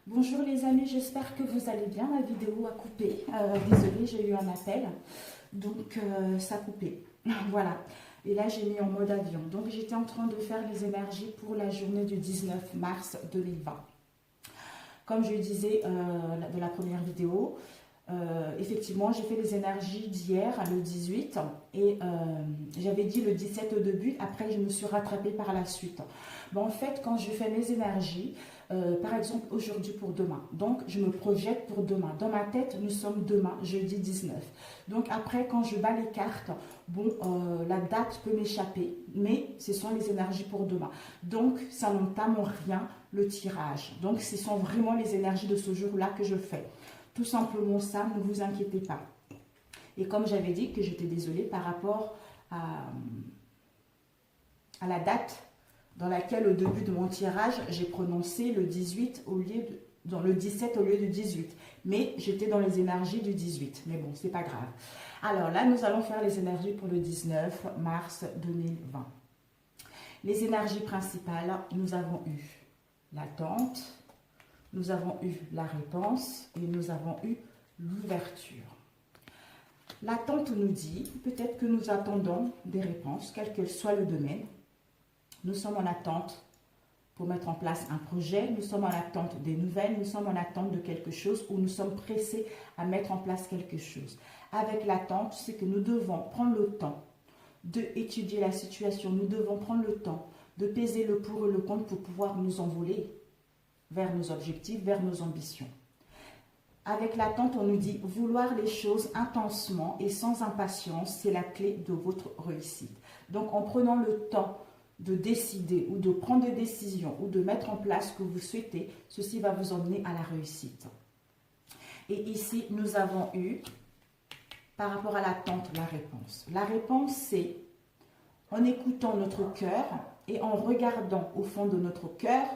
Bonjour les amis, j'espère que vous allez bien. La vidéo a coupé. Désolée, j'ai eu un appel. Donc ça a coupé. Voilà. Et là, j'ai mis en mode avion. Donc j'étais en train de faire les énergies pour la journée du 19 mars 2020. Comme je disais de la première vidéo, effectivement, j'ai fait les énergies d'hier, le 18, et j'avais dit le 17 au début, après je me suis rattrapée par la suite. Bon, en fait, quand je fais mes énergies, par exemple aujourd'hui pour demain, donc je me projette pour demain. Dans ma tête, nous sommes demain, jeudi 19. Donc après, quand je bats les cartes, bon, la date peut m'échapper, mais ce sont les énergies pour demain. Donc ça n'entame en rien le tirage. Donc ce sont vraiment les énergies de ce jour-là que je fais. Tout simplement ça, ne vous inquiétez pas. Et comme j'avais dit que j'étais désolée par rapport à la date dans laquelle au début de mon tirage, j'ai prononcé le 18 au lieu de, dans le 17 au lieu du 18. Mais j'étais dans les énergies du 18. Mais bon, c'est pas grave. Alors là, nous allons faire les énergies pour le 19 mars 2020. Les énergies principales, nous avons eu l'attente, nous avons eu la réponse et nous avons eu l'ouverture. L'attente nous dit peut-être que nous attendons des réponses, quel que soit le domaine. Nous sommes en attente pour mettre en place un projet, nous sommes en attente des nouvelles, nous sommes en attente de quelque chose ou nous sommes pressés à mettre en place quelque chose. Avec l'attente, c'est que nous devons prendre le temps d'étudier la situation, nous devons prendre le temps de peser le pour et le contre pour pouvoir nous envoler vers nos objectifs, vers nos ambitions. Avec l'attente, on nous dit vouloir les choses intensement et sans impatience, c'est la clé de votre réussite. Donc en prenant le temps de décider ou de prendre des décisions ou de mettre en place ce que vous souhaitez, ceci va vous emmener à la réussite. Et ici, nous avons eu, par rapport à l'attente, la réponse. La réponse, c'est en écoutant notre cœur et en regardant au fond de notre cœur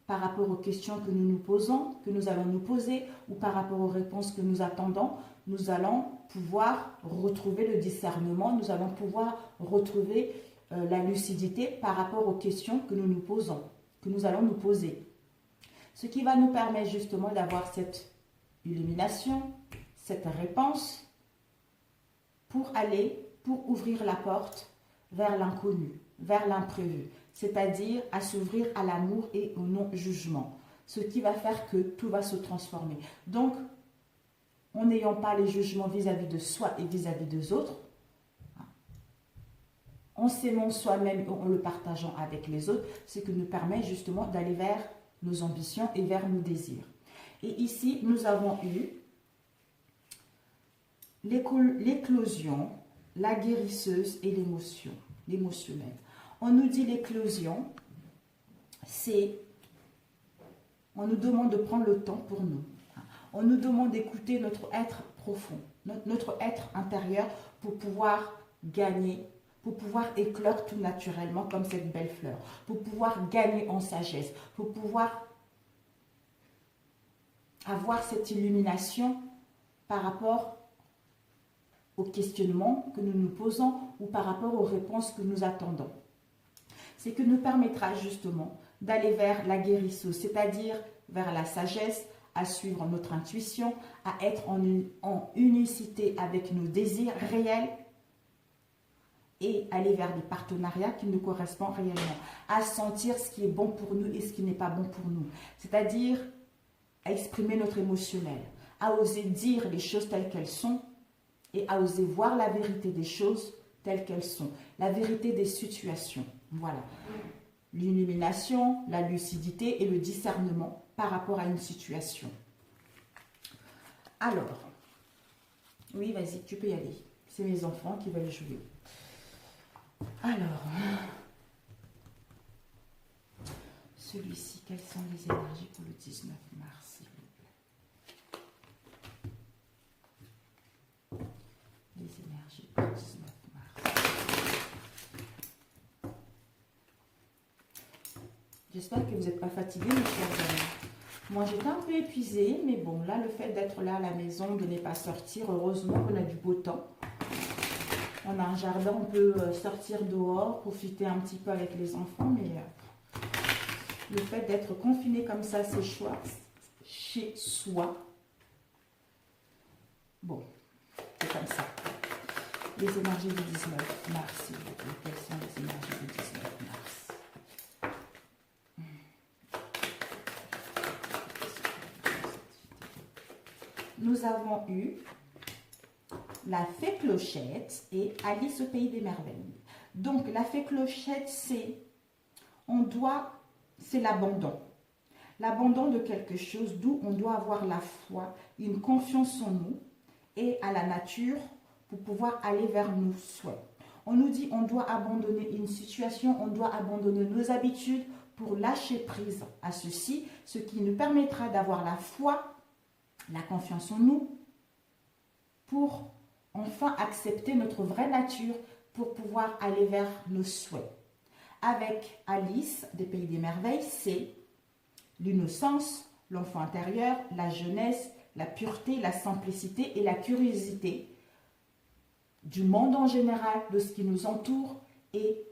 par rapport aux questions que nous nous posons, que nous allons nous poser, ou par rapport aux réponses que nous attendons, nous allons pouvoir retrouver le discernement, nous allons pouvoir retrouver la lucidité par rapport aux questions que nous nous posons, que nous allons nous poser. Ce qui va nous permettre justement d'avoir cette illumination, cette réponse pour ouvrir la porte vers l'inconnu, vers l'imprévu, c'est-à-dire à s'ouvrir à l'amour et au non-jugement, ce qui va faire que tout va se transformer. Donc, en n'ayant pas les jugements vis-à-vis de soi et vis-à-vis des autres, en s'aimant soi-même et en le partageant avec les autres, ce qui nous permet justement d'aller vers nos ambitions et vers nos désirs. Et ici, nous avons eu l'éclosion, la guérisseuse et l'émotion, l'émotionnel. On nous dit l'éclosion, c'est, on nous demande de prendre le temps pour nous. On nous demande d'écouter notre être profond, notre être intérieur pour pouvoir gagner, pour pouvoir éclore tout naturellement comme cette belle fleur, pour pouvoir gagner en sagesse, pour pouvoir avoir cette illumination par rapport aux questionnements que nous nous posons ou par rapport aux réponses que nous attendons. C'est que nous permettra justement d'aller vers la guérisseuse, c'est-à-dire vers la sagesse, à suivre notre intuition, à être en unicité avec nos désirs réels et aller vers des partenariats qui nous correspondent réellement, à sentir ce qui est bon pour nous et ce qui n'est pas bon pour nous, c'est-à-dire à exprimer notre émotionnel, à oser dire les choses telles qu'elles sont et à oser voir la vérité des choses telles qu'elles sont, la vérité des situations. Voilà. L'illumination, la lucidité et le discernement par rapport à une situation. Alors, oui, vas-y, tu peux y aller. C'est mes enfants qui veulent jouer. Alors, celui-ci, quelles sont les énergies pour le 19 mars, s'il vous plaît? Les énergies pour le 19 mars. J'espère que vous n'êtes pas fatigués, mes chers amis. Moi, j'étais un peu épuisée, mais bon, là, le fait d'être là à la maison, de ne pas sortir, heureusement qu'on a du beau temps. On a un jardin, on peut sortir dehors, profiter un petit peu avec les enfants, mais le fait d'être confiné comme ça, c'est chez soi. Bon, c'est comme ça. Les énergies du 19 mars, s'il vous plaît. Quelles sont les énergies du 19 mars? Nous avons eu la fée Clochette et Alice au pays des merveilles. Donc, la fée Clochette, c'est l'abandon. L'abandon de quelque chose, d'où on doit avoir la foi, une confiance en nous et à la nature pour pouvoir aller vers nos souhaits. On nous dit on doit abandonner une situation, on doit abandonner nos habitudes pour lâcher prise à ceci, ce qui nous permettra d'avoir la foi, la confiance en nous, pour enfin accepter notre vraie nature, pour pouvoir aller vers nos souhaits. Avec Alice des Pays des Merveilles, c'est l'innocence, l'enfant intérieur, la jeunesse, la pureté, la simplicité et la curiosité du monde en général, de ce qui nous entoure et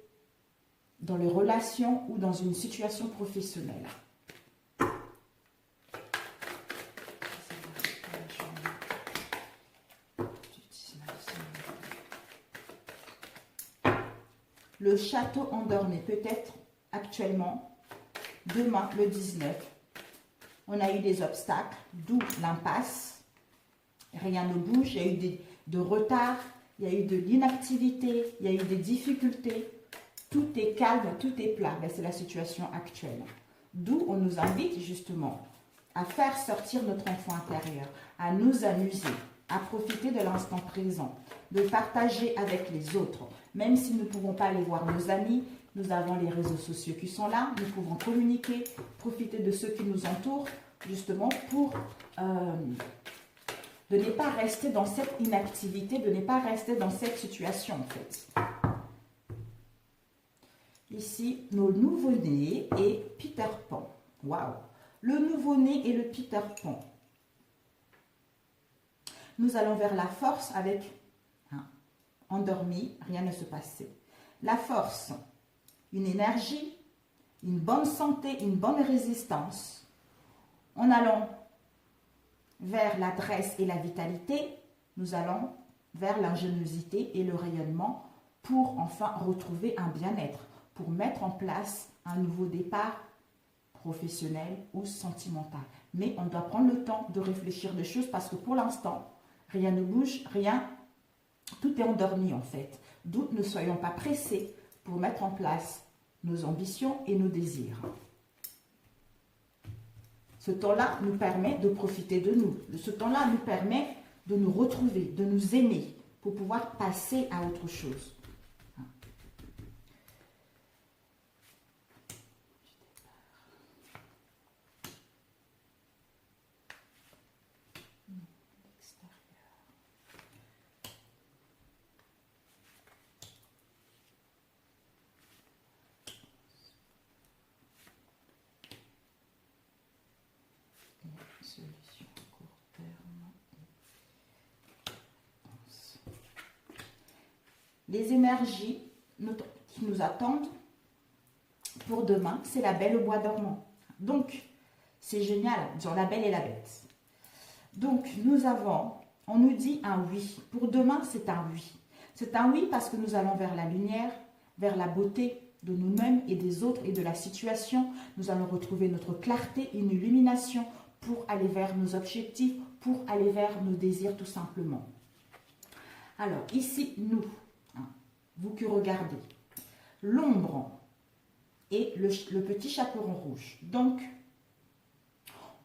dans les relations ou dans une situation professionnelle. Le château endormi, peut-être actuellement, demain le 19, on a eu des obstacles, d'où l'impasse, rien ne bouge, il y a eu de retard, il y a eu de l'inactivité, il y a eu des difficultés, tout est calme, tout est plat, c'est la situation actuelle. D'où on nous invite justement à faire sortir notre enfant intérieur, à nous amuser, à profiter de l'instant présent, de partager avec les autres. Même si nous ne pouvons pas aller voir nos amis, nous avons les réseaux sociaux qui sont là, nous pouvons communiquer, profiter de ceux qui nous entourent, justement pour de ne pas rester dans cette inactivité, de ne pas rester dans cette situation en fait. Ici, nos nouveau-nés et Peter Pan. Waouh! Le nouveau-né et le Peter Pan. Nous allons vers la force avec endormi, rien ne se passait. La force, une énergie, une bonne santé, une bonne résistance. En allant vers l'adresse et la vitalité, nous allons vers l'ingéniosité et le rayonnement pour enfin retrouver un bien-être, pour mettre en place un nouveau départ professionnel ou sentimental. Mais on doit prendre le temps de réfléchir des choses parce que pour l'instant, rien ne bouge, rien, tout est endormi en fait. D'où ne soyons pas pressés pour mettre en place nos ambitions et nos désirs. Ce temps-là nous permet de profiter de nous. Ce temps-là nous permet de nous retrouver, de nous aimer, pour pouvoir passer à autre chose. Solution à court terme. Les énergies qui nous attendent pour demain, c'est la Belle au bois dormant. Donc, c'est génial, genre la Belle et la Bête. Donc, on nous dit un oui. Pour demain, c'est un oui. C'est un oui parce que nous allons vers la lumière, vers la beauté de nous-mêmes et des autres et de la situation. Nous allons retrouver notre clarté, une illumination pour aller vers nos objectifs, pour aller vers nos désirs tout simplement. Alors, ici, nous, vous qui regardez, l'ombre et le petit chaperon rouge. Donc,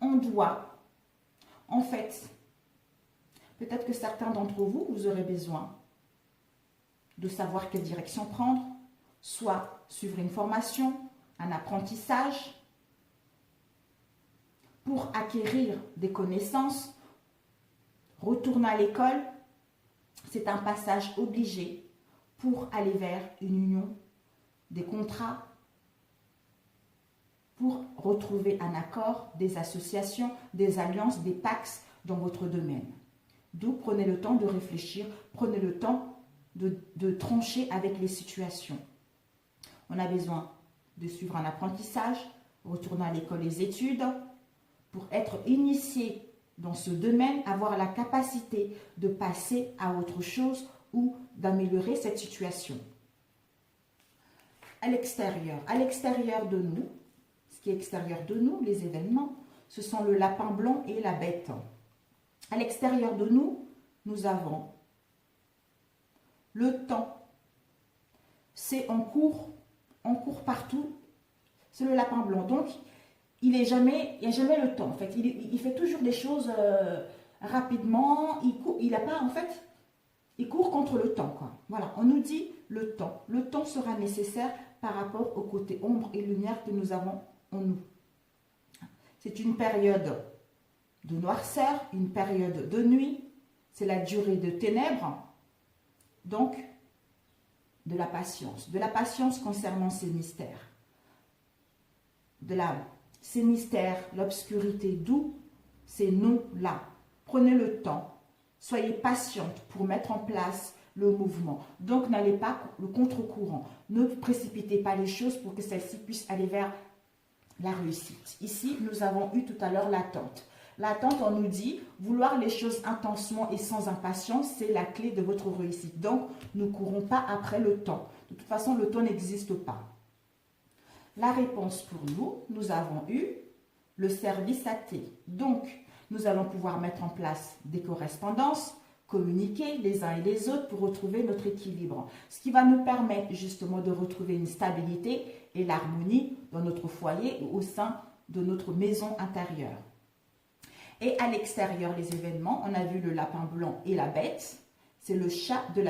on doit, en fait, peut-être que certains d'entre vous, vous aurez besoin de savoir quelle direction prendre, soit suivre une formation, un apprentissage, pour acquérir des connaissances, retourner à l'école, c'est un passage obligé pour aller vers une union, des contrats, pour retrouver un accord, des associations, des alliances, des pactes dans votre domaine. D'où prenez le temps de réfléchir, prenez le temps de trancher avec les situations. On a besoin de suivre un apprentissage, retourner à l'école, les études, pour être initié dans ce domaine, avoir la capacité de passer à autre chose ou d'améliorer cette situation. À l'extérieur de nous, ce qui est extérieur de nous, les événements, ce sont le lapin blanc et la bête. À l'extérieur de nous, nous avons le temps. C'est en cours partout. C'est le lapin blanc. Donc, il n'y a jamais le temps. En fait, il fait toujours des choses rapidement. Il court contre le temps, quoi. Voilà, on nous dit le temps. Le temps sera nécessaire par rapport au côté ombre et lumière que nous avons en nous. C'est une période de noirceur, une période de nuit. C'est la durée de ténèbres. Donc, de la patience concernant ces mystères. Ces mystères, l'obscurité, d'où ces noms-là. Prenez le temps, soyez patiente pour mettre en place le mouvement. Donc, n'allez pas le contre-courant. Ne précipitez pas les choses pour que celles-ci puissent aller vers la réussite. Ici, nous avons eu tout à l'heure l'attente. L'attente, on nous dit, vouloir les choses intensement et sans impatience, c'est la clé de votre réussite. Donc, ne courons pas après le temps. De toute façon, le temps n'existe pas. La réponse pour nous avons eu le service athée. Donc, nous allons pouvoir mettre en place des correspondances, communiquer les uns et les autres pour retrouver notre équilibre. Ce qui va nous permettre justement de retrouver une stabilité et l'harmonie dans notre foyer ou au sein de notre maison intérieure. Et à l'extérieur, les événements, on a vu le lapin blanc et la bête. C'est le chat de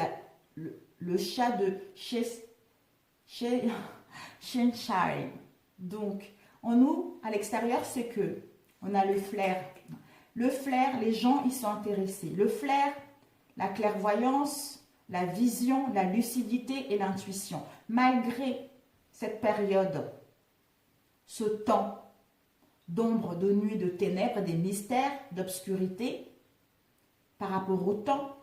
Cheshire. Donc, en nous, à l'extérieur, c'est que on a le flair. Le flair, les gens, ils sont intéressés. Le flair, la clairvoyance, la vision, la lucidité et l'intuition. Malgré cette période, ce temps d'ombre, de nuit, de ténèbres, des mystères, d'obscurité, par rapport au temps,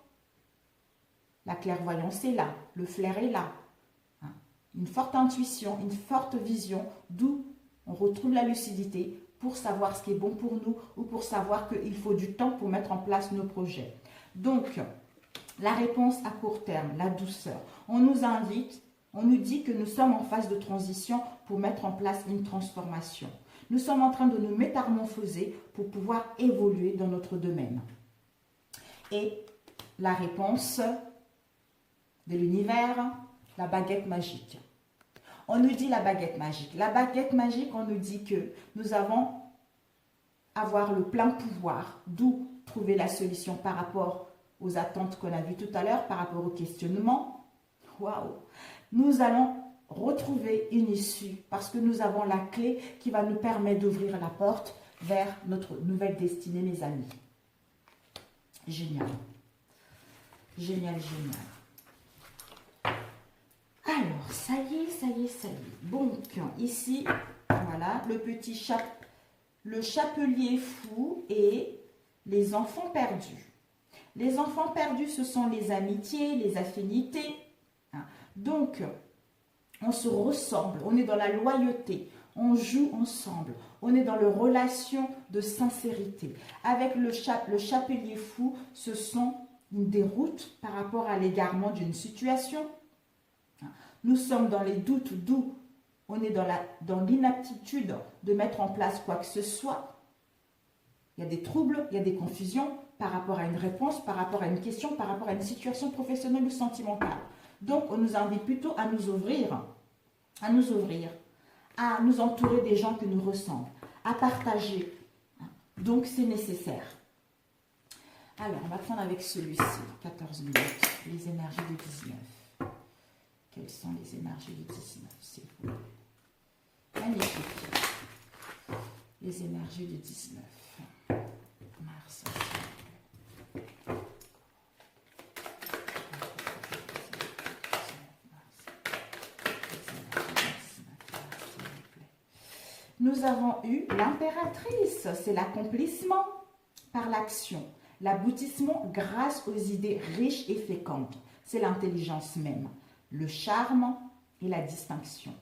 la clairvoyance est là, le flair est là. Une forte intuition, une forte vision, d'où on retrouve la lucidité pour savoir ce qui est bon pour nous ou pour savoir qu'il faut du temps pour mettre en place nos projets. Donc, la réponse à court terme, la douceur. On nous invite, on nous dit que nous sommes en phase de transition pour mettre en place une transformation. Nous sommes en train de nous métamorphoser pour pouvoir évoluer dans notre domaine. Et la réponse de l'univers, la baguette magique. On nous dit la baguette magique. La baguette magique, on nous dit que nous avons avoir le plein pouvoir, d'où trouver la solution par rapport aux attentes qu'on a vues tout à l'heure, par rapport au questionnement. Waouh! Nous allons retrouver une issue parce que nous avons la clé qui va nous permettre d'ouvrir la porte vers notre nouvelle destinée, mes amis. Génial. Génial, génial. Alors, ça y est. Donc, ici, voilà, le chapelier fou et les enfants perdus. Les enfants perdus, ce sont les amitiés, les affinités. Donc, on se ressemble, on est dans la loyauté, on joue ensemble, on est dans les relations de sincérité. Avec le chapelier fou, ce sont des routes par rapport à l'égarement d'une situation. Nous sommes dans les doutes, d'où on est dans l'inaptitude de mettre en place quoi que ce soit. Il y a des troubles, il y a des confusions par rapport à une réponse, par rapport à une question, par rapport à une situation professionnelle ou sentimentale. Donc, on nous invite plutôt à nous ouvrir, à nous entourer des gens qui nous ressemblent, à partager. Donc, c'est nécessaire. Alors, on va prendre avec celui-ci, 14 minutes, les énergies de 19. Quelles sont les énergies de 19, s'il vous plaît? Magnifique. Les énergies de 19. Mars. Nous avons eu l'impératrice, c'est l'accomplissement par l'action, l'aboutissement grâce aux idées riches et fécondes, c'est l'intelligence même, le charme et la distinction.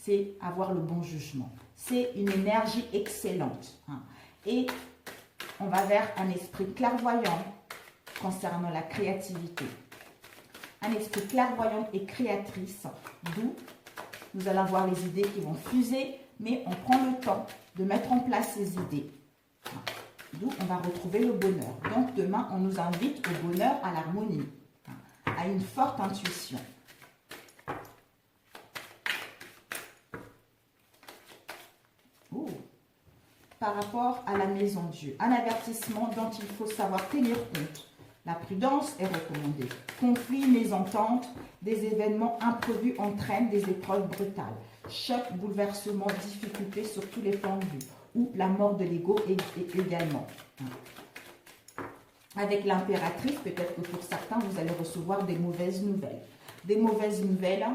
c'est avoir le bon jugement. C'est une énergie excellente. Hein. Et on va vers un esprit clairvoyant concernant la créativité. Un esprit clairvoyant et créatrice, d'où nous allons avoir les idées qui vont fuser, mais on prend le temps de mettre en place ces idées. D'où on va retrouver le bonheur. Donc demain, on nous invite au bonheur, à l'harmonie, à une forte intuition. Oh. Par rapport à la maison Dieu, un avertissement dont il faut savoir tenir compte. La prudence est recommandée. Conflits, mésententes, des événements imprévus entraînent des épreuves brutales. Choc, bouleversement, difficultés sur tous les plans de vue. Ou la mort de l'ego également. Avec l'impératrice, peut-être que pour certains, vous allez recevoir des mauvaises nouvelles. Des mauvaises nouvelles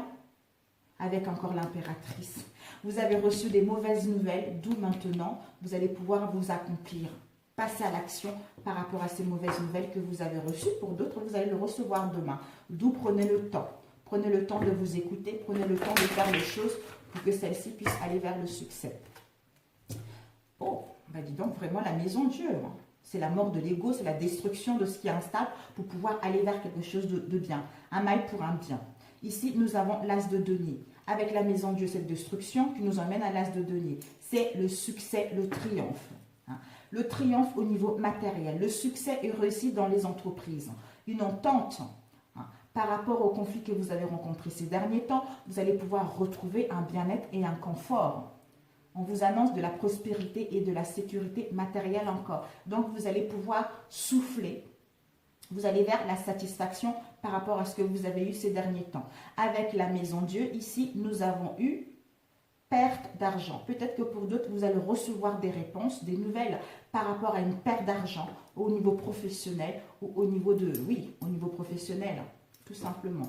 avec encore l'impératrice. Vous avez reçu des mauvaises nouvelles, d'où maintenant, vous allez pouvoir vous accomplir. Passer à l'action par rapport à ces mauvaises nouvelles que vous avez reçues. Pour d'autres, vous allez le recevoir demain. D'où prenez le temps. Prenez le temps de vous écouter. Prenez le temps de faire les choses pour que celles-ci puissent aller vers le succès. Oh, bah dis donc, vraiment la maison Dieu. Hein. C'est la mort de l'ego, c'est la destruction de ce qui est instable pour pouvoir aller vers quelque chose de bien. Un mal pour un bien. Ici, nous avons l'as de denier. Avec la maison Dieu, cette destruction qui nous emmène à l'as de denier. C'est le succès, le triomphe. Hein. Le triomphe au niveau matériel. Le succès est réussi dans les entreprises. Une entente hein, par rapport aux conflits que vous avez rencontrés ces derniers temps. Vous allez pouvoir retrouver un bien-être et un confort. On vous annonce de la prospérité et de la sécurité matérielle encore. Donc, vous allez pouvoir souffler. Vous allez vers la satisfaction par rapport à ce que vous avez eu ces derniers temps. Avec la maison Dieu, ici, nous avons eu perte d'argent. Peut-être que pour d'autres, vous allez recevoir des réponses, des nouvelles par rapport à une perte d'argent au niveau professionnel ou au niveau de, oui, au niveau professionnel, tout simplement.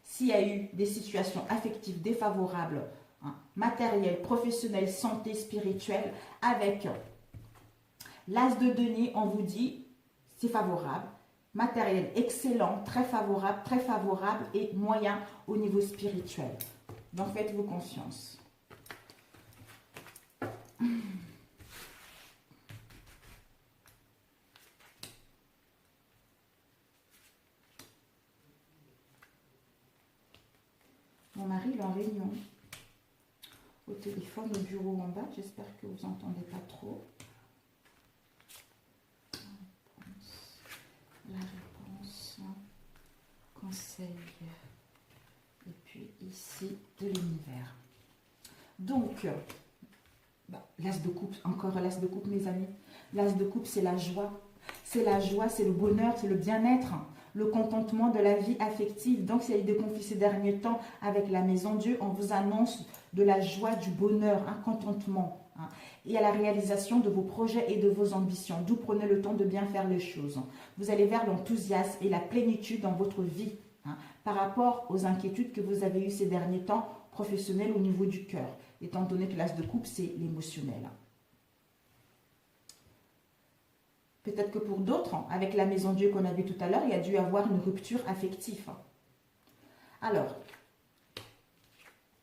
S'il y a eu des situations affectives défavorables, hein, matérielles, professionnelles, santé, spirituelle, avec l'as de denier, on vous dit, c'est favorable. Matériel excellent, très favorable et moyen au niveau spirituel. Donc faites-vous confiance. Mon mari est en réunion au téléphone au bureau en bas. J'espère que vous n'entendez pas trop. La réponse, conseil, et puis ici de l'univers. Donc, l'as de coupe, encore l'as de coupe mes amis. L'as de coupe, c'est la joie. C'est la joie, c'est le bonheur, c'est le bien-être, le contentement de la vie affective. Donc, s'il y a eu des conflits ces derniers temps avec la maison Dieu, on vous annonce de la joie, du bonheur, un contentement. Hein, et à la réalisation de vos projets et de vos ambitions. D'où prenez le temps de bien faire les choses. Vous allez vers l'enthousiasme et la plénitude dans votre vie. Hein, par rapport aux inquiétudes que vous avez eues ces derniers temps, professionnelles au niveau du cœur. Étant donné que l'as de coupe, c'est l'émotionnel. Peut-être que pour d'autres, avec la maison Dieu qu'on a vu tout à l'heure, il y a dû avoir une rupture affective. Alors,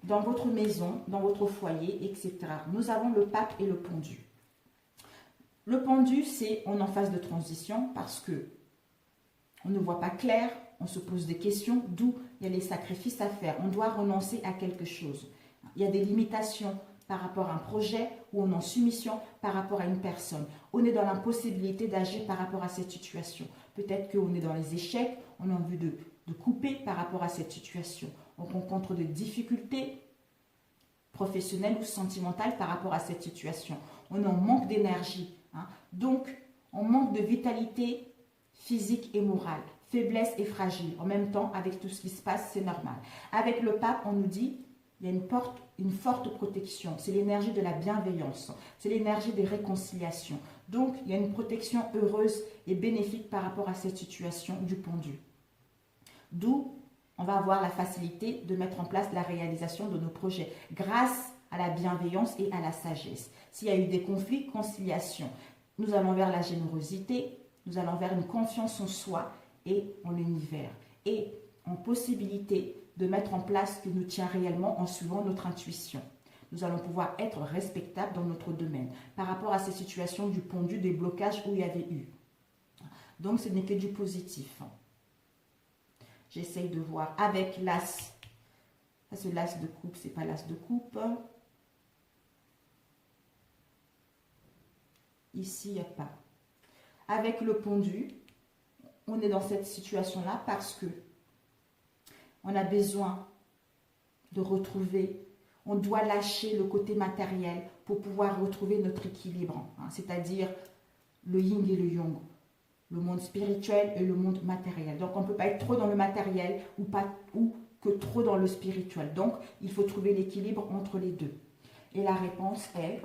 dans votre maison, dans votre foyer, etc., nous avons le pape et le pendu. Le pendu, c'est on est en phase de transition parce que on ne voit pas clair, on se pose des questions, d'où il y a des sacrifices à faire. On doit renoncer à quelque chose. Il y a des limitations par rapport à un projet ou on est en soumission par rapport à une personne. On est dans l'impossibilité d'agir par rapport à cette situation. Peut-être qu'on est dans les échecs, on a envie de couper par rapport à cette situation. On rencontre des difficultés professionnelles ou sentimentales par rapport à cette situation. On est en manque d'énergie. Hein. Donc, on manque de vitalité physique et morale. Faiblesse et fragile. En même temps, avec tout ce qui se passe, c'est normal. Avec le pape, on nous dit, il y a une forte protection. C'est l'énergie de la bienveillance. C'est l'énergie des réconciliations. Donc, il y a une protection heureuse et bénéfique par rapport à cette situation du pendu. D'où on va avoir la facilité de mettre en place la réalisation de nos projets grâce à la bienveillance et à la sagesse. S'il y a eu des conflits, conciliation. Nous allons vers la générosité, nous allons vers une confiance en soi et en l'univers. Et en possibilité de mettre en place ce qui nous tient réellement en suivant notre intuition. Nous allons pouvoir être respectables dans notre domaine par rapport à ces situations du pendu, des blocages où il y avait eu. Donc, ce n'est que du positif. J'essaye de voir avec l'as. Ça, c'est l'as de coupe, c'est pas l'as de coupe. Ici, il n'y a pas. Avec le pendu, on est dans cette situation-là parce que on a besoin de retrouver, on doit lâcher le côté matériel pour pouvoir retrouver notre équilibre, hein, c'est-à-dire le yin et le yang, le monde spirituel et le monde matériel. Donc, on ne peut pas être trop dans le matériel ou que trop dans le spirituel. Donc, il faut trouver l'équilibre entre les deux. Et la réponse est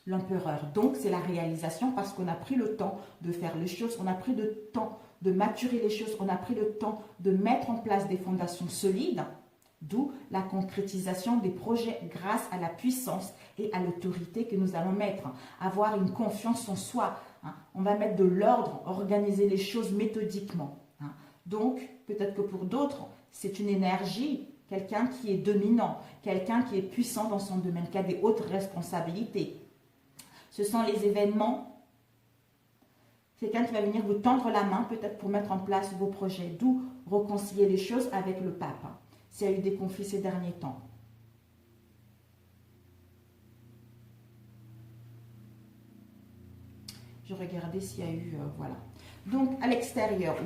l'empereur. Donc, c'est la réalisation parce qu'on a pris le temps de faire les choses, on a pris le temps de maturer les choses, on a pris le temps de mettre en place des fondations solides, d'où la concrétisation des projets grâce à la puissance et à l'autorité que nous allons mettre. Avoir une confiance en soi. Hein. On va mettre de l'ordre, organiser les choses méthodiquement. Hein. Donc, peut-être que pour d'autres, c'est une énergie, quelqu'un qui est dominant, quelqu'un qui est puissant dans son domaine, qui a des hautes responsabilités. Ce sont les événements. Quelqu'un qui va venir vous tendre la main, peut-être pour mettre en place vos projets, d'où réconcilier les choses avec le pape, hein, s'il y a eu des conflits ces derniers temps. Je regardais s'il y a eu, voilà. Donc, à l'extérieur,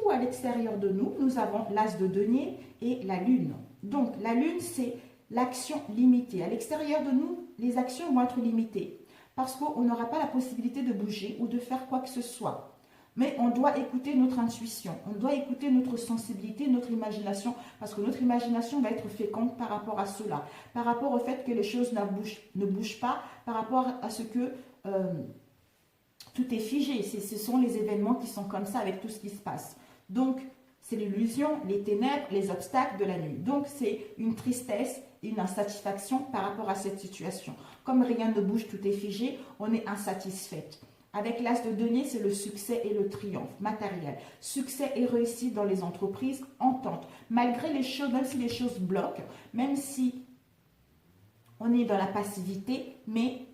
à l'extérieur de nous, nous avons l'as de denier et la lune. Donc, la lune, c'est l'action limitée. À l'extérieur de nous, les actions vont être limitées. Parce qu'on n'aura pas la possibilité de bouger ou de faire quoi que ce soit. Mais on doit écouter notre intuition, on doit écouter notre sensibilité, notre imagination, parce que notre imagination va être féconde par rapport à cela, par rapport au fait que les choses ne bougent pas, par rapport à ce que tout est figé. Ce sont les événements qui sont comme ça avec tout ce qui se passe. Donc, c'est l'illusion, les ténèbres, les obstacles de la nuit. Donc, c'est une tristesse, une insatisfaction par rapport à cette situation. Comme rien ne bouge, tout est figé, on est insatisfaite. Avec l'as de denier, c'est le succès et le triomphe matériel. Succès et réussite dans les entreprises, entente. Malgré les choses, même si les choses bloquent, même si on est dans la passivité, mais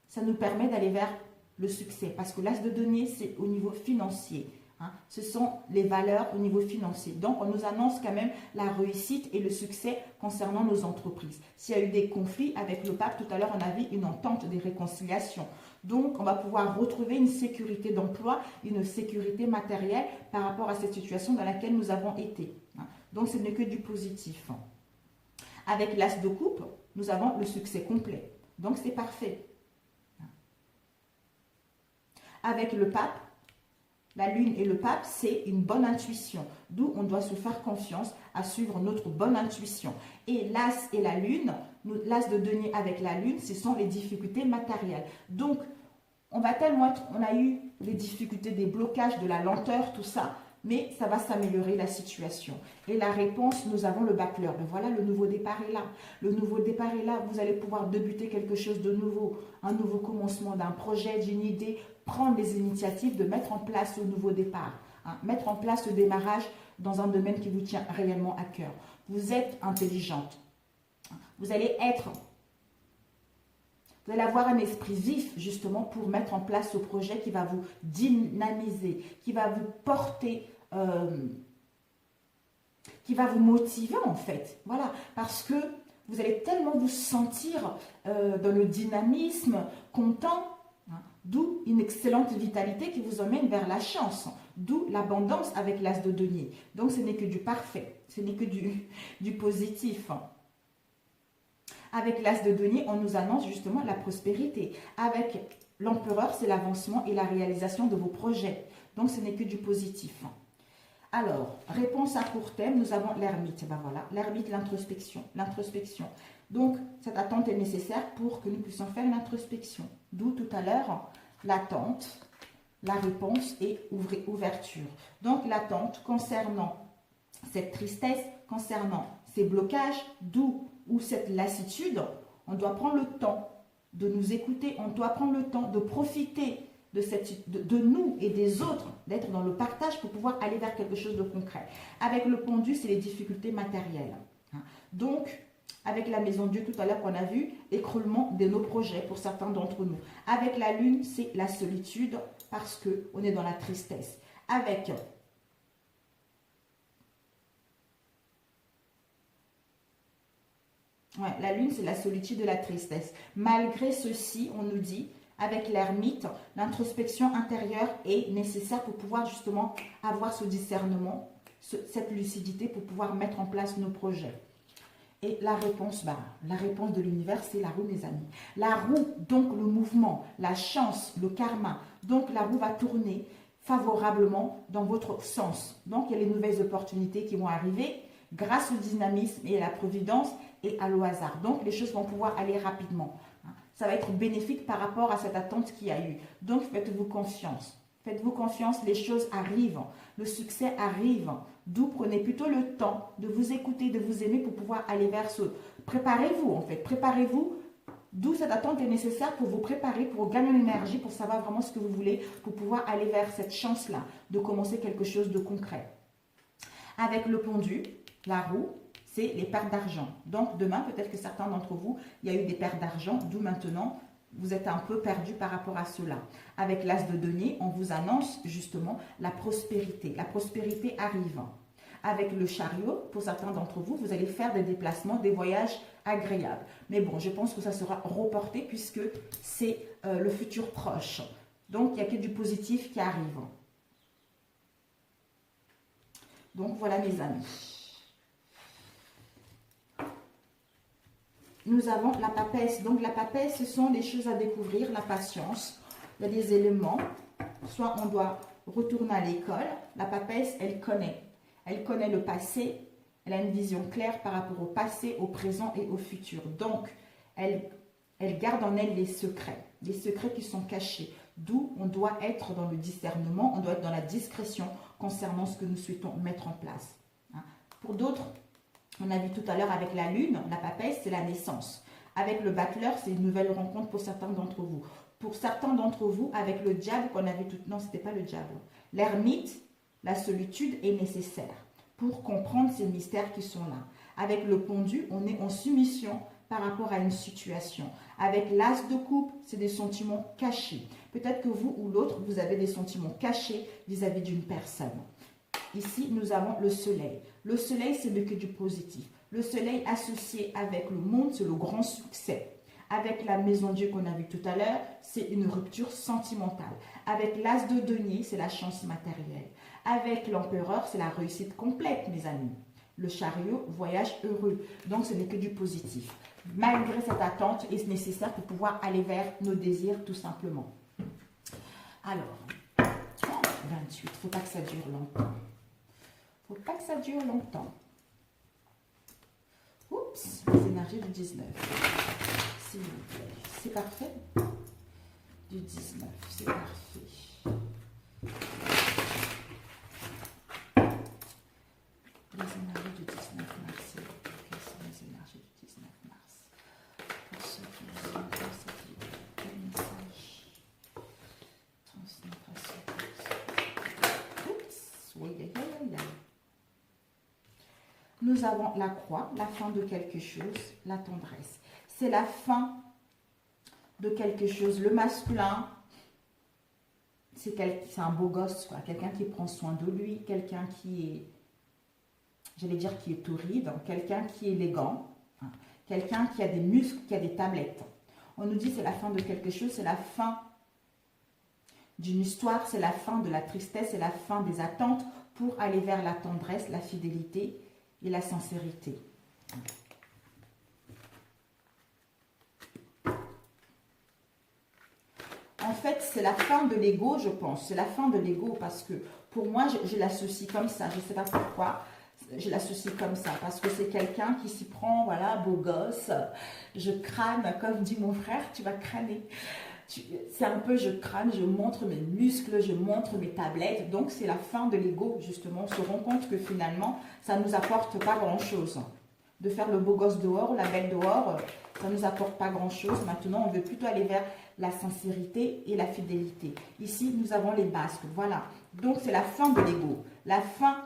ça nous permet d'aller vers le succès. Parce que l'as de denier, c'est au niveau financier. Hein, ce sont les valeurs au niveau financier. Donc, on nous annonce quand même la réussite et le succès concernant nos entreprises. S'il y a eu des conflits avec le pape, tout à l'heure, on a vu une entente, des réconciliations. Donc, on va pouvoir retrouver une sécurité d'emploi, une sécurité matérielle par rapport à cette situation dans laquelle nous avons été. Hein. Donc, ce n'est que du positif. Avec l'as de coupe, nous avons le succès complet. Donc, c'est parfait. Avec le pape, la lune et le pape, c'est une bonne intuition. D'où on doit se faire confiance à suivre notre bonne intuition. Et l'as et la lune, l'as de denier avec la lune, ce sont les difficultés matérielles. Donc, on va tellement être, on a eu les difficultés, des blocages, de la lenteur, tout ça, mais ça va s'améliorer la situation. Et la réponse, nous avons le bachelor. Mais voilà, le nouveau départ est là. Le nouveau départ est là. Vous allez pouvoir débuter quelque chose de nouveau, un nouveau commencement d'un projet, d'une idée, prendre les initiatives de mettre en place le nouveau départ, hein, mettre en place le démarrage dans un domaine qui vous tient réellement à cœur. Vous êtes intelligente. Vous allez avoir un esprit vif justement pour mettre en place ce projet qui va vous dynamiser, qui va vous porter, qui va vous motiver en fait. Voilà, parce que vous allez tellement vous sentir dans le dynamisme, content, hein, d'où une excellente vitalité qui vous emmène vers la chance, d'où l'abondance avec l'as de denier. Donc ce n'est que du parfait, ce n'est que du positif. Avec l'as de denier, on nous annonce justement la prospérité. Avec l'empereur, c'est l'avancement et la réalisation de vos projets. Donc, ce n'est que du positif. Alors, réponse à court terme, nous avons l'ermite. Ben voilà, l'ermite, l'introspection. L'introspection. Donc, cette attente est nécessaire pour que nous puissions faire l'introspection. D'où tout à l'heure, l'attente, la réponse et ouverture. Donc, l'attente concernant cette tristesse, concernant ces blocages, ou cette lassitude, on doit prendre le temps de nous écouter, on doit prendre le temps de profiter de nous et des autres, d'être dans le partage pour pouvoir aller vers quelque chose de concret. Avec le pendu, c'est les difficultés matérielles. Donc, avec la maison Dieu tout à l'heure qu'on a vu, écroulement de nos projets pour certains d'entre nous. Avec la lune, c'est la solitude parce qu'on est dans la tristesse. Avec la lune, c'est la solitude et la tristesse. Malgré ceci, on nous dit, avec l'ermite, l'introspection intérieure est nécessaire pour pouvoir justement avoir ce discernement, cette lucidité pour pouvoir mettre en place nos projets. Et la réponse de l'univers, c'est la roue, mes amis. La roue, donc le mouvement, la chance, le karma. Donc la roue va tourner favorablement dans votre sens. Donc il y a les nouvelles opportunités qui vont arriver grâce au dynamisme et à la providence et à le hasard. Donc les choses vont pouvoir aller rapidement. Ça va être bénéfique par rapport à cette attente qu'il y a eu. Donc faites-vous confiance. Faites-vous confiance, les choses arrivent. Le succès arrive. D'où prenez plutôt le temps de vous écouter, de vous aimer pour pouvoir aller vers ce... Préparez-vous en fait, préparez-vous. D'où cette attente est nécessaire pour vous préparer, pour gagner l'énergie, pour savoir vraiment ce que vous voulez, pour pouvoir aller vers cette chance-là, de commencer quelque chose de concret. Avec le pendu, la roue, c'est les pertes d'argent. Donc demain, peut-être que certains d'entre vous, il y a eu des pertes d'argent, d'où maintenant, vous êtes un peu perdu par rapport à cela. Avec l'as de denier, on vous annonce justement la prospérité. La prospérité arrive. Avec le chariot, pour certains d'entre vous, vous allez faire des déplacements, des voyages agréables. Mais bon, je pense que ça sera reporté puisque c'est le futur proche. Donc, il n'y a que du positif qui arrive. Donc, voilà mes amis. Nous avons la papesse. Donc, la papesse, ce sont des choses à découvrir, la patience. Il y a des éléments. Soit on doit retourner à l'école. La papesse, elle connaît. Elle connaît le passé. Elle a une vision claire par rapport au passé, au présent et au futur. Donc, elle garde en elle les secrets qui sont cachés. D'où on doit être dans le discernement, on doit être dans la discrétion concernant ce que nous souhaitons mettre en place. Pour d'autres, on a vu tout à l'heure avec la lune, la papesse, c'est la naissance. Avec le battleur, c'est une nouvelle rencontre pour certains d'entre vous. Pour certains d'entre vous, avec le diable qu'on a vu tout... Non, ce n'était pas le diable. L'ermite, la solitude est nécessaire pour comprendre ces mystères qui sont là. Avec le pendu, on est en soumission par rapport à une situation. Avec l'as de coupe, c'est des sentiments cachés. Peut-être que vous ou l'autre, vous avez des sentiments cachés vis-à-vis d'une personne. Ici, nous avons le soleil. Le soleil, c'est que du positif. Le soleil associé avec le monde, c'est le grand succès. Avec la maison Dieu qu'on a vu tout à l'heure, c'est une rupture sentimentale. Avec l'as de denier, c'est la chance matérielle. Avec l'empereur, c'est la réussite complète, mes amis. Le chariot, voyage heureux. Donc, ce n'est que du positif. Malgré cette attente, est nécessaire pour pouvoir aller vers nos désirs, tout simplement. Alors, 28, il ne faut pas que ça dure longtemps. Il ne faut pas que ça dure longtemps. Oups, les énergies du 19. S'il vous plaît. C'est parfait. Du 19, c'est parfait. Les énergies du 19 mars. Quelles sont les énergies du 19 mars? Pour ceux qui vous ont dans cette vidéo, quel message transmettre à ceux qui... Oups, oui, nous avons la croix, la fin de quelque chose, la tendresse. C'est la fin de quelque chose. Le masculin, c'est un beau gosse, quoi. Quelqu'un qui prend soin de lui, quelqu'un qui est, j'allais dire qui est torride, quelqu'un qui est élégant, quelqu'un qui a des muscles, qui a des tablettes. On nous dit c'est la fin de quelque chose, c'est la fin d'une histoire, c'est la fin de la tristesse, c'est la fin des attentes pour aller vers la tendresse, la fidélité et la sincérité. En fait, c'est la fin de l'ego, je pense. C'est la fin de l'ego parce que pour moi, je l'associe comme ça. Je ne sais pas pourquoi. Je l'associe comme ça parce que c'est quelqu'un qui s'y prend, voilà, beau gosse. Je crâne, comme dit mon frère, tu vas crâner. C'est un peu, je crâne, je montre mes muscles, je montre mes tablettes. Donc, c'est la fin de l'ego, justement. On se rend compte que finalement, ça ne nous apporte pas grand-chose. De faire le beau gosse dehors, la belle dehors, ça ne nous apporte pas grand-chose. Maintenant, on veut plutôt aller vers la sincérité et la fidélité. Ici, nous avons les masques. Voilà. Donc, c'est la fin de l'ego. La fin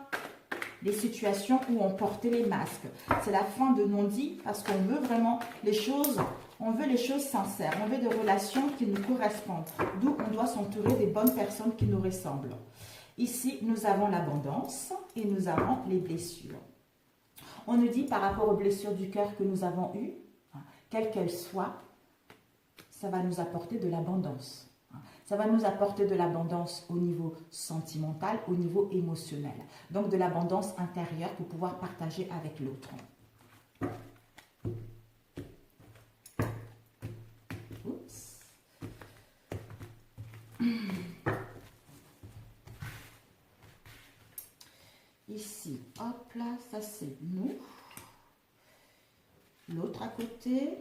des situations où on portait les masques. C'est la fin de non-dit parce qu'on veut vraiment les choses, on veut les choses sincères. On veut des relations qui nous correspondent. D'où on doit s'entourer des bonnes personnes qui nous ressemblent. Ici, nous avons l'abondance et nous avons les blessures. On nous dit par rapport aux blessures du cœur que nous avons eues, quelles qu'elles soient, ça va nous apporter de l'abondance. Ça va nous apporter de l'abondance au niveau sentimental, au niveau émotionnel. Donc de l'abondance intérieure pour pouvoir partager avec l'autre. Oups. Ici, hop là, ça c'est nous. L'autre à côté.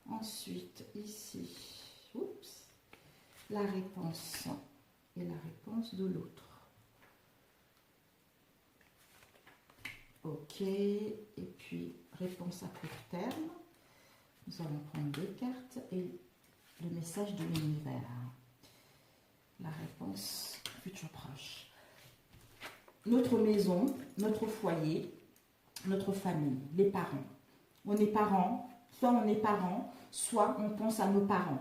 Ensuite, ici, oups, la réponse et la réponse de l'autre. Ok, et puis réponse à court terme. Nous allons prendre 2 cartes et le message de l'univers. La réponse futur proche. Notre maison, notre foyer, notre famille, les parents. On est parents. Soit on est parents, soit on pense à nos parents.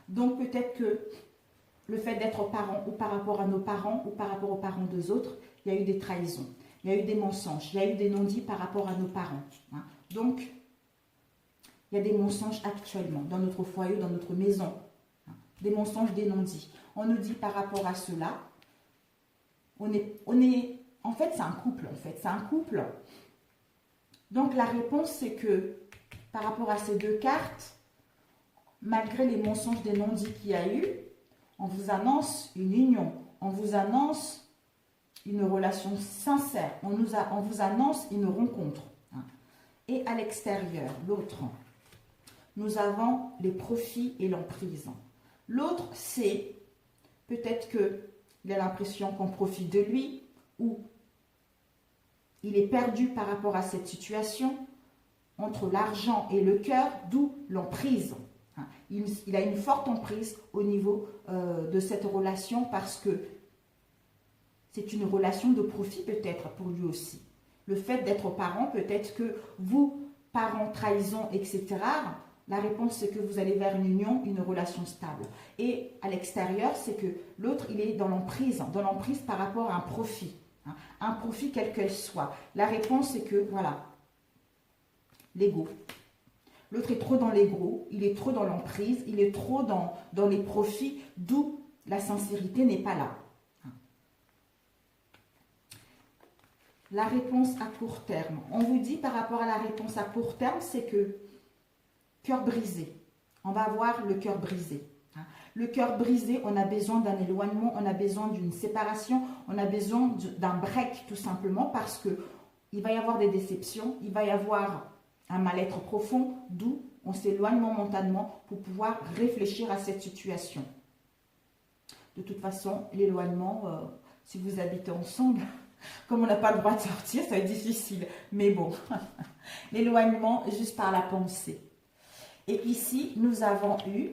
Donc peut-être que le fait d'être parent ou par rapport à nos parents ou par rapport aux parents des autres, il y a eu des trahisons, il y a eu des mensonges, il y a eu des non-dits par rapport à nos parents. Donc il y a des mensonges actuellement dans notre foyer, dans notre maison. Des mensonges, des non-dits. On nous dit par rapport à cela, en fait c'est un couple c'est un couple. Donc la réponse c'est que par rapport à ces 2 cartes, malgré les mensonges des non-dits qu'il y a eu, on vous annonce une union, on vous annonce une relation sincère, on vous annonce une rencontre. Et à l'extérieur, l'autre, nous avons les profits et l'emprise. L'autre, c'est peut-être qu'il a l'impression qu'on profite de lui ou il est perdu par rapport à cette situation entre l'argent et le cœur, d'où l'emprise. Il a une forte emprise au niveau de cette relation parce que c'est une relation de profit peut-être pour lui aussi. Le fait d'être parent, peut-être que vous, parents, trahison, etc., la réponse c'est que vous allez vers une union, une relation stable. Et à l'extérieur, c'est que l'autre, il est dans l'emprise par rapport à un profit. Un profit quel qu'elle soit. La réponse c'est que, voilà, l'ego. L'autre est trop dans l'ego, il est trop dans l'emprise, il est trop dans les profits, d'où la sincérité n'est pas là. La réponse à court terme. On vous dit par rapport à la réponse à court terme, c'est que cœur brisé. On va avoir le cœur brisé. Le cœur brisé, on a besoin d'un éloignement, on a besoin d'une séparation, on a besoin d'un break tout simplement parce que il va y avoir des déceptions, il va y avoir un mal-être profond, d'où on s'éloigne momentanément pour pouvoir réfléchir à cette situation. De toute façon, l'éloignement, si vous habitez ensemble, comme on n'a pas le droit de sortir, ça va être difficile. Mais bon, l'éloignement juste par la pensée. Et ici, nous avons eu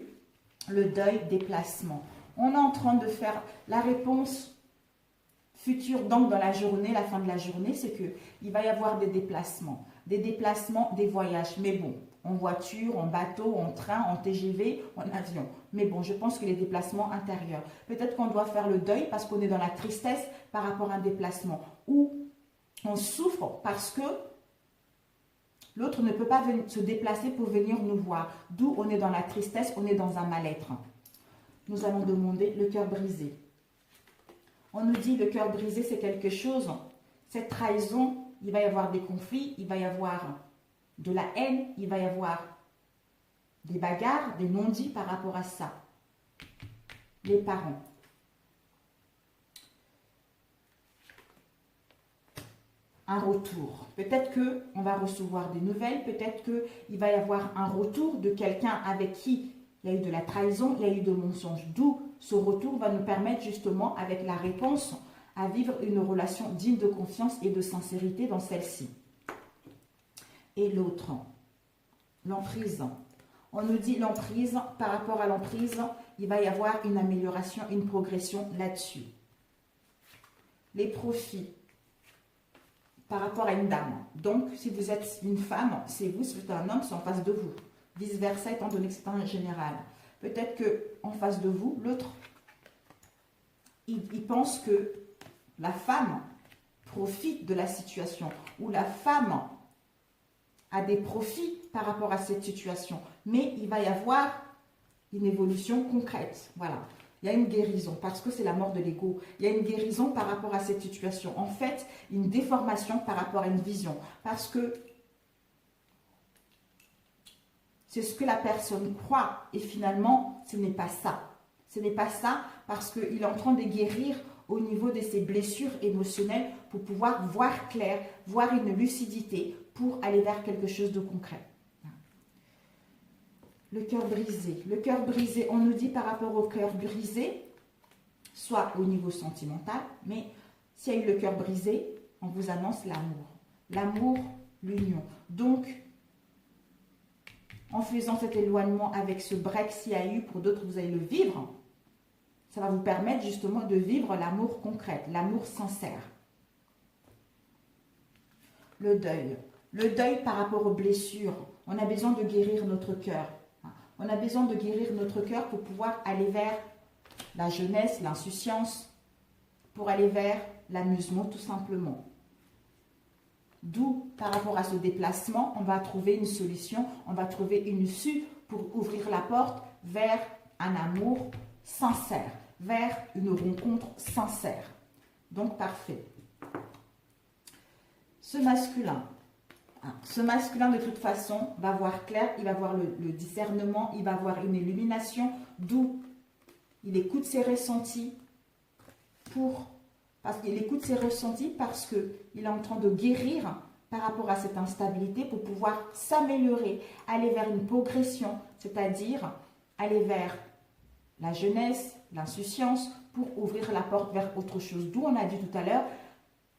le deuil déplacement. On est en train de faire la réponse future, donc dans la journée, la fin de la journée, c'est qu'il va y avoir des déplacements, des voyages. Mais bon, en voiture, en bateau, en train, en TGV, en avion. Mais bon, je pense que les déplacements intérieurs. Peut-être qu'on doit faire le deuil parce qu'on est dans la tristesse par rapport à un déplacement. Ou on souffre parce que l'autre ne peut pas se déplacer pour venir nous voir. D'où on est dans la tristesse, on est dans un mal-être. Nous allons demander le cœur brisé. On nous dit le cœur brisé, c'est quelque chose. Cette trahison, il va y avoir des conflits, il va y avoir de la haine, il va y avoir des bagarres, des non-dits par rapport à ça. Les parents. Un retour. Peut-être qu'on va recevoir des nouvelles, peut-être qu'il va y avoir un retour de quelqu'un avec qui il y a eu de la trahison, il y a eu de mensonges. D'où ce retour va nous permettre justement, avec la réponse, à vivre une relation digne de confiance et de sincérité dans celle-ci. et l'autre, l'emprise. On nous dit l'emprise, par rapport à l'emprise, il va y avoir une amélioration, une progression là-dessus. Les profits par rapport à une dame. Donc, si vous êtes une femme, c'est vous, si vous êtes un homme, c'est en face de vous. Vice-versa, étant donné que c'est un général. Peut-être qu'en face de vous, l'autre, il pense que la femme profite de la situation ou la femme a des profits par rapport à cette situation. Mais il va y avoir une évolution concrète. Voilà. Il y a une guérison parce que c'est la mort de l'ego. Il y a une guérison par rapport à cette situation. En fait, une déformation par rapport à une vision. Parce que c'est ce que la personne croit. Et finalement, ce n'est pas ça. Ce n'est pas ça parce qu'il est en train de guérir au niveau de ses blessures émotionnelles pour pouvoir voir clair, voir une lucidité pour aller vers quelque chose de concret. Le cœur brisé. Le cœur brisé, on nous dit par rapport au cœur brisé, soit au niveau sentimental, mais s'il y a eu le cœur brisé, on vous annonce l'amour. L'amour, l'union. Donc, en faisant cet éloignement avec ce break s'il y a eu, pour d'autres, vous allez le vivre, ça va vous permettre justement de vivre l'amour concret, l'amour sincère. Le deuil. Le deuil par rapport aux blessures. On a besoin de guérir notre cœur. On a besoin de guérir notre cœur pour pouvoir aller vers la jeunesse, l'insouciance, pour aller vers l'amusement tout simplement. D'où, par rapport à ce déplacement, on va trouver une solution, on va trouver une issue pour ouvrir la porte vers un amour sincère, vers une rencontre sincère. Donc, parfait. Ce masculin, de toute façon, va voir clair, il va voir le discernement, il va avoir une illumination, d'où il écoute ses ressentis parce qu'il est en train de guérir par rapport à cette instabilité pour pouvoir s'améliorer, aller vers une progression, c'est-à-dire aller vers la jeunesse, l'insouciance, pour ouvrir la porte vers autre chose. D'où on a dit tout à l'heure,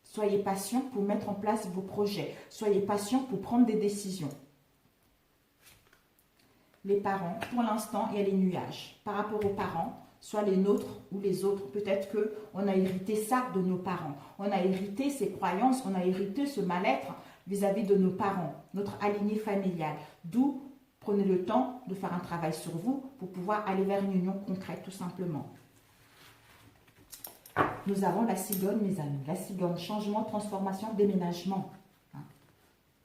soyez patient pour mettre en place vos projets. Soyez patient pour prendre des décisions. Les parents, pour l'instant, il y a les nuages. Par rapport aux parents, soit les nôtres ou les autres, peut-être qu'on a hérité ça de nos parents. On a hérité ces croyances, on a hérité ce mal-être vis-à-vis de nos parents, notre alignée familiale. D'où, prenez le temps de faire un travail sur vous pour pouvoir aller vers une union concrète, tout simplement. Nous avons la cigogne, mes amis. La cigogne, changement, transformation, déménagement.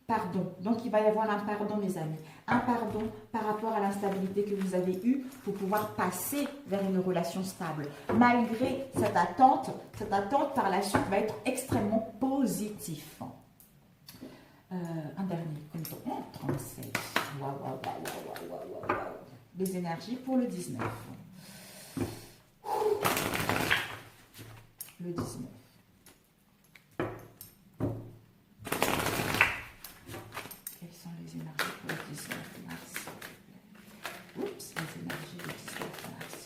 Pardon. Donc, il va y avoir un pardon, mes amis. Un pardon par rapport à l'instabilité que vous avez eue pour pouvoir passer vers une relation stable. Malgré cette attente par la suite va être extrêmement positif. Un dernier compte. 37. Waouh. Les énergies pour le 19. Le 19. Quelles sont les énergies pour le 19 mars? Oups, les énergies du 19 mars.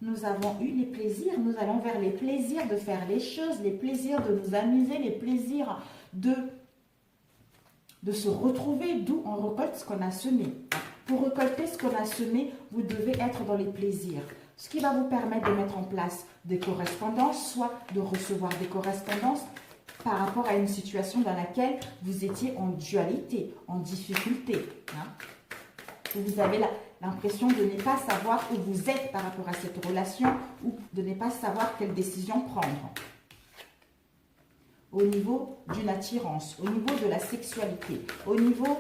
Nous avons eu les plaisirs, nous allons vers les plaisirs de faire les choses, les plaisirs de nous amuser, les plaisirs de se retrouver, d'où on récolte ce qu'on a semé. Pour récolter ce qu'on a semé, vous devez être dans les plaisirs. Ce qui va vous permettre de mettre en place des correspondances, soit de recevoir des correspondances par rapport à une situation dans laquelle vous étiez en dualité, en difficulté. Vous avez l'impression de ne pas savoir où vous êtes par rapport à cette relation ou de ne pas savoir quelle décision prendre. Au niveau d'une attirance, au niveau de la sexualité, au niveau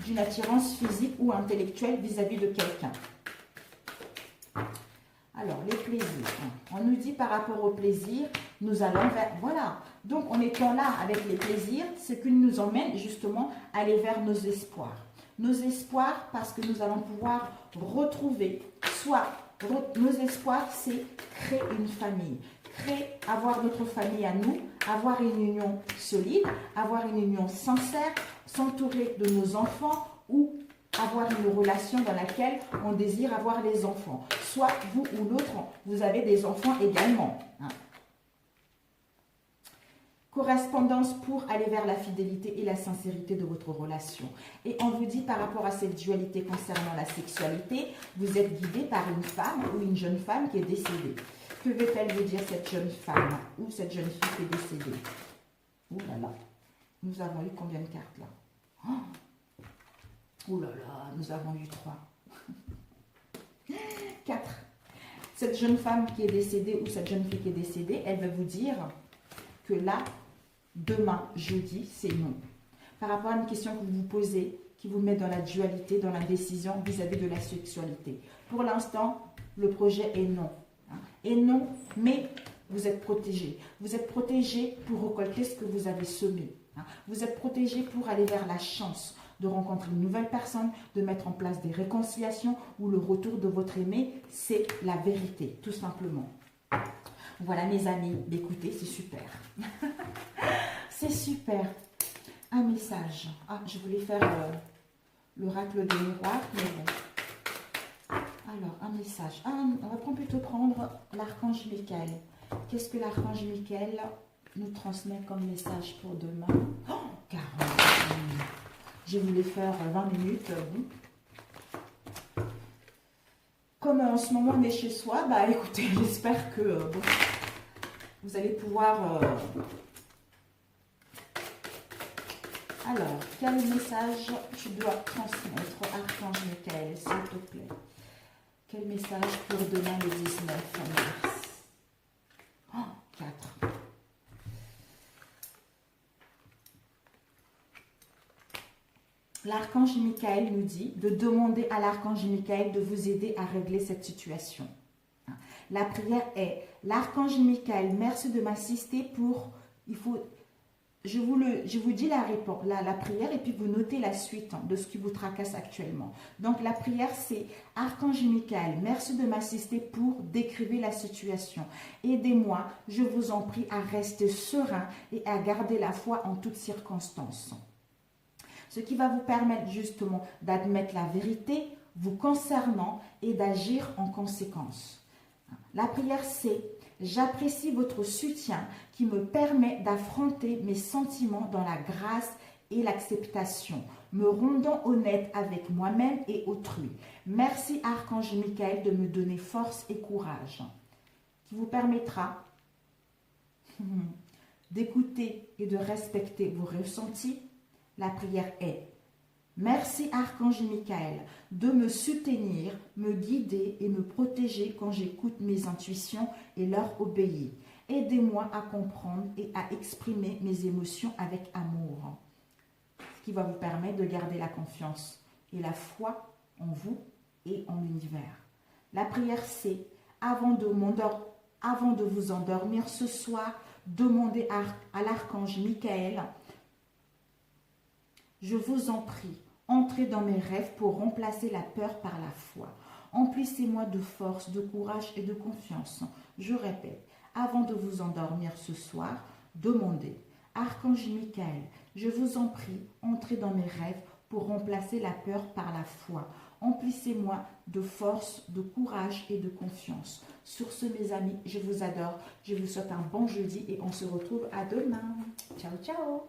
d'une attirance physique ou intellectuelle vis-à-vis de quelqu'un. Alors, les plaisirs. On nous dit par rapport au plaisir, nous allons vers... Voilà. Donc, en étant là avec les plaisirs, ce qui nous emmène justement à aller vers nos espoirs. Nos espoirs, parce que nous allons pouvoir retrouver, soit nos espoirs, c'est créer une famille. Avoir notre famille à nous, avoir une union solide, avoir une union sincère, s'entourer de nos enfants ou avoir une relation dans laquelle on désire avoir des enfants. Soit vous ou l'autre, vous avez des enfants également. Correspondance pour aller vers la fidélité et la sincérité de votre relation. Et on vous dit par rapport à cette dualité concernant la sexualité, vous êtes guidé par une femme ou une jeune femme qui est décédée. Que veut-elle vous dire cette jeune femme ou cette jeune fille qui est décédée? Ouh là là, nous avons eu combien de cartes là? Ouh là là, nous avons eu 3. 4. Cette jeune femme qui est décédée ou cette jeune fille qui est décédée, elle va vous dire que là, demain, jeudi, c'est non. Par rapport à une question que vous vous posez, qui vous met dans la dualité, dans l'indécision vis-à-vis de la sexualité. Pour l'instant, le projet est non. Et non, mais vous êtes protégé. Vous êtes protégé pour récolter ce que vous avez semé. Vous êtes protégé pour aller vers la chance de rencontrer une nouvelle personne, de mettre en place des réconciliations ou le retour de votre aimé. C'est la vérité, tout simplement. Voilà mes amis, écoutez, c'est super. C'est super. Un message. Ah, je voulais faire l'oracle des miroirs, mais bon. Alors, un message. On va plutôt prendre l'archange Michael. Qu'est-ce que l'archange Michael nous transmet comme message pour demain? 40 minutes. Je voulais faire 20 minutes. Comme en ce moment on est chez soi, bah écoutez, j'espère que bon, vous allez pouvoir... Alors, quel message tu dois transmettre, archange Michael, s'il te plaît? Quel message pour demain le 19 mars? 4. L'archange Michael nous dit de demander à l'archange Michael de vous aider à régler cette situation. La prière est, l'archange Michael, merci de m'assister pour, je vous dis la réponse, la prière et puis vous notez la suite de ce qui vous tracasse actuellement. Donc la prière c'est, archange Michael, merci de m'assister pour décrire la situation. Aidez-moi, je vous en prie, à rester serein et à garder la foi en toutes circonstances. Ce qui va vous permettre justement d'admettre la vérité vous concernant et d'agir en conséquence. La prière c'est « J'apprécie votre soutien qui me permet d'affronter mes sentiments dans la grâce et l'acceptation, me rendant honnête avec moi-même et autrui. Merci Archange Michael de me donner force et courage. » Qui vous permettra d'écouter et de respecter vos ressentis. La prière est « Merci Archange Michael de me soutenir, me guider et me protéger quand j'écoute mes intuitions et leur obéis. Aidez-moi à comprendre et à exprimer mes émotions avec amour. » Ce qui va vous permettre de garder la confiance et la foi en vous et en l'univers. La prière c'est « Avant de vous endormir ce soir, demandez à l'archange Michael. Je vous en prie, entrez dans mes rêves pour remplacer la peur par la foi. Emplissez-moi de force, de courage et de confiance. Je répète, avant de vous endormir ce soir, demandez. Archange Michael, je vous en prie, entrez dans mes rêves pour remplacer la peur par la foi. Emplissez-moi de force, de courage et de confiance. Sur ce, mes amis, je vous adore. Je vous souhaite un bon jeudi et on se retrouve à demain. Ciao, ciao!